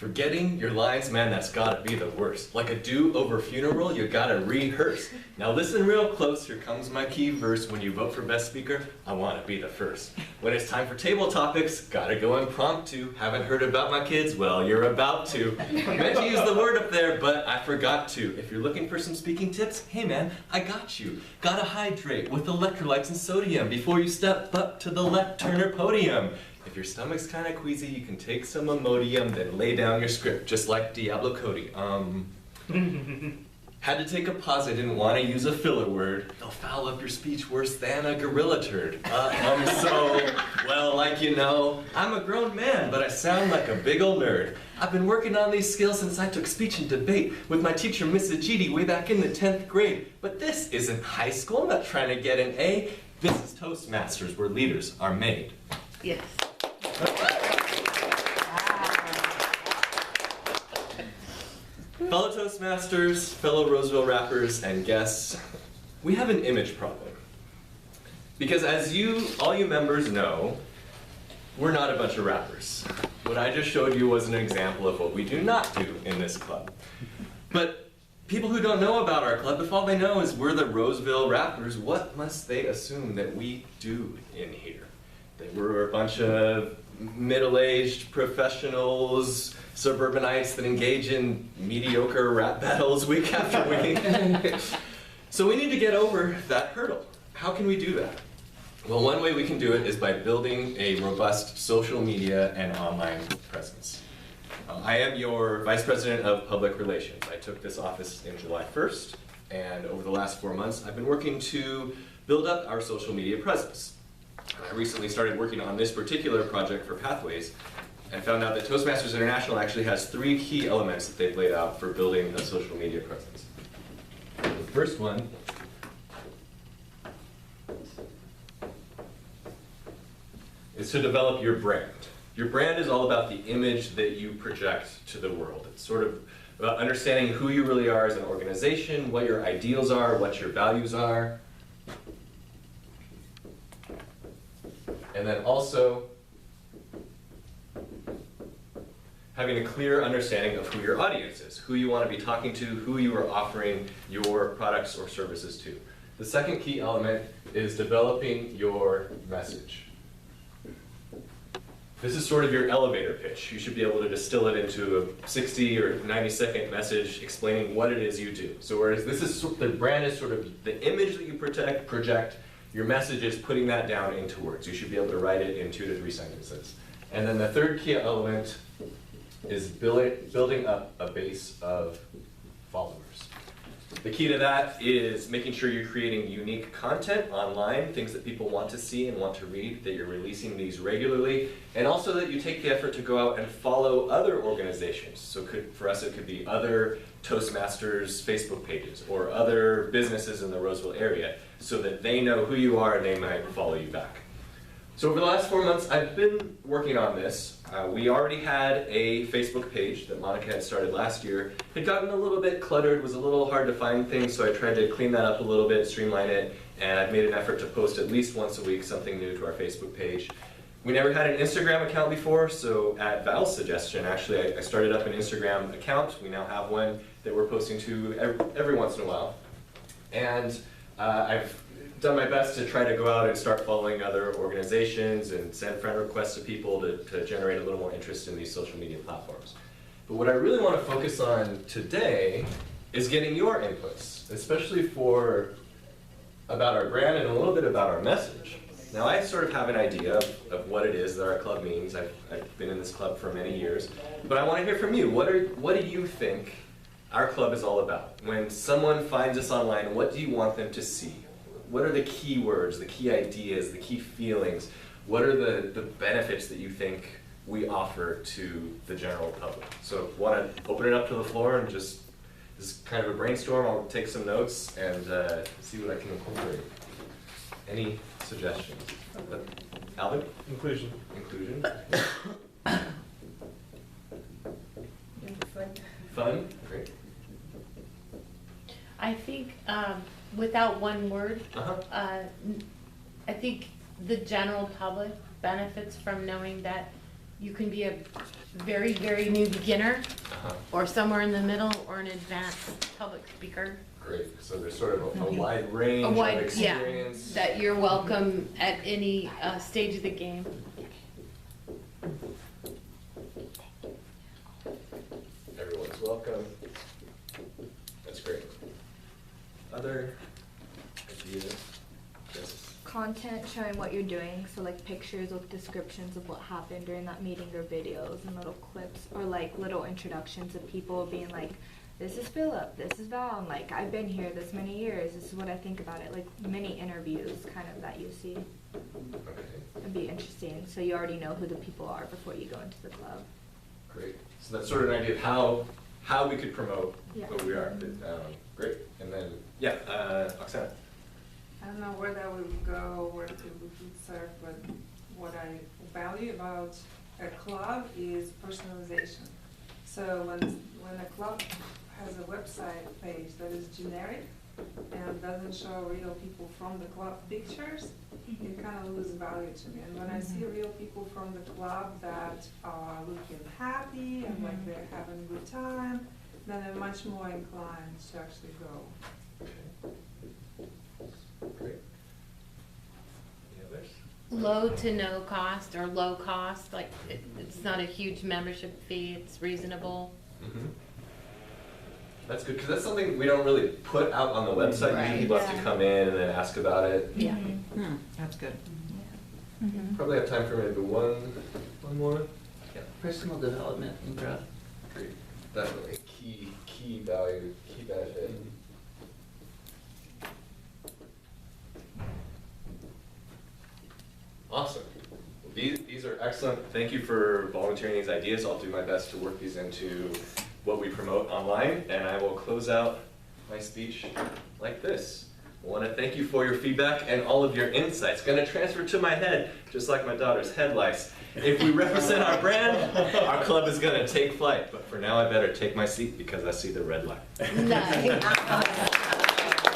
Forgetting your lines, man, that's gotta be the worst. Like a do-over funeral, you gotta rehearse. Now listen real close, here comes my key verse. When you vote for best speaker, I wanna be the first. When it's time for table topics, gotta go impromptu. Haven't heard about my kids? Well, you're about to. Meant to use the word up there, but I forgot to. If you're looking for some speaking tips, hey man, I got you. Gotta hydrate with electrolytes and sodium before you step up to the lectern or podium. If your stomach's kind of queasy, you can take some Imodium, then lay down your script, just like Diablo Cody. Had to take a pause, I didn't want to use a filler word. They'll foul up your speech worse than a gorilla turd. Well, like you know, I'm a grown man, but I sound like a big old nerd. I've been working on these skills since I took speech and debate with my teacher, Miss Ajiti, way back in the 10th grade. But this isn't high school, I'm not trying to get an A. This is Toastmasters, where leaders are made. Yes. Fellow Toastmasters, fellow Roseville rappers, and guests, we have an image problem. Because as all you members know, we're not a bunch of rappers. What I just showed you was an example of what we do not do in this club. But people who don't know about our club, if all they know is we're the Roseville rappers, what must they assume that we do in here? That we're a bunch of middle-aged professionals, suburbanites that engage in mediocre rap battles week after week. So we need to get over that hurdle. How can we do that? Well, one way we can do it is by building a robust social media and online presence. I am your Vice President of Public Relations. I took this office in July 1st, and over the last 4 months, I've been working to build up our social media presence. I recently started working on this particular project for Pathways and found out that Toastmasters International actually has 3 key elements that they've laid out for building a social media presence. The first one is to develop your brand. Your brand is all about the image that you project to the world. It's sort of about understanding who you really are as an organization, what your ideals are, what your values are. And then also having a clear understanding of who your audience is, who you want to be talking to, who you are offering your products or services to. The second key element is developing your message. This is sort of your elevator pitch. You should be able to distill it into a 60 or 90-second message explaining what it is you do. So whereas the brand is sort of the image that you project, your message is putting that down into words. You should be able to write it in 2 to 3 sentences. And then the third key element is building up a base of followers. The key to that is making sure you're creating unique content online, things that people want to see and want to read, that you're releasing these regularly, and also that you take the effort to go out and follow other organizations. So for us it could be other Toastmasters Facebook pages or other businesses in the Roseville area so that they know who you are and they might follow you back. So over the last 4 months, I've been working on this. We already had a Facebook page that Monica had started last year. It had gotten a little bit cluttered, was a little hard to find things, so I tried to clean that up a little bit, streamline it, and I've made an effort to post at least once a week something new to our Facebook page. We never had an Instagram account before, so at Val's suggestion, actually, I started up an Instagram account. We now have one that we're posting to every once in a while. And I've done my best to try to go out and start following other organizations and send friend requests to people to generate a little more interest in these social media platforms. But what I really want to focus on today is getting your inputs, especially about our brand and a little bit about our message. Now I sort of have an idea of what it is that our club means. I've been in this club for many years, but I want to hear from you. What do you think our club is all about? When someone finds us online, what do you want them to see? What are the key words, the key ideas, the key feelings? What are the benefits that you think we offer to the general public? So I want to open it up to the floor and just, this is kind of a brainstorm. I'll take some notes and see what I can incorporate. Any suggestions? Alvin? Inclusion. Inclusion. Fun. Fun? Great. I think without one word, Uh-huh. I think the general public benefits from knowing that you can be a very, very new beginner, Uh-huh. or somewhere in the middle, or an advanced public speaker. Great, so there's sort of a wide range A of wide, yeah, experience. that you're welcome at any stage of the game. Everyone's welcome. That's great. Other ideas? Yes. Content showing what you're doing, so like pictures with descriptions of what happened during that meeting or videos and little clips, or like little introductions of people being like, this is Philip, this is Val, and like, I've been here this many years, this is what I think about it, like mini interviews kind of that you see. Okay, It'd be interesting, so you already know who the people are before you go into the club. great. So that's sort of an idea of how we could promote Yeah. who we are. Great. And then, yeah, Oksana. I don't know where that would go, where it would serve, but what I value about a club is personalization. So when a club has a website page that is generic and doesn't show real people from the club pictures, it kind of loses value to me. And when I see real people from the club that are looking happy and like they're having a good time, then I'm much more inclined to actually go. Great. Any others? Low to no cost, or low cost, like it's not a huge membership fee, it's reasonable. Mhm. That's good, because that's something we don't really put out on the website. Right. Usually people have to Yeah. come in and then ask about it. Yeah. That's good. Probably have time for maybe one more. Yeah. Personal development and growth. Great. Definitely key value, key benefit. Awesome. These are excellent. Thank you for volunteering these ideas. I'll do my best to work these into what we promote online, and I will close out my speech like this. I want to thank you for your feedback and all of your insights. Going to transfer to my head, just like my daughter's head lice. If we represent our brand, our club is going to take flight. But for now, I better take my seat because I see the red light. Nice.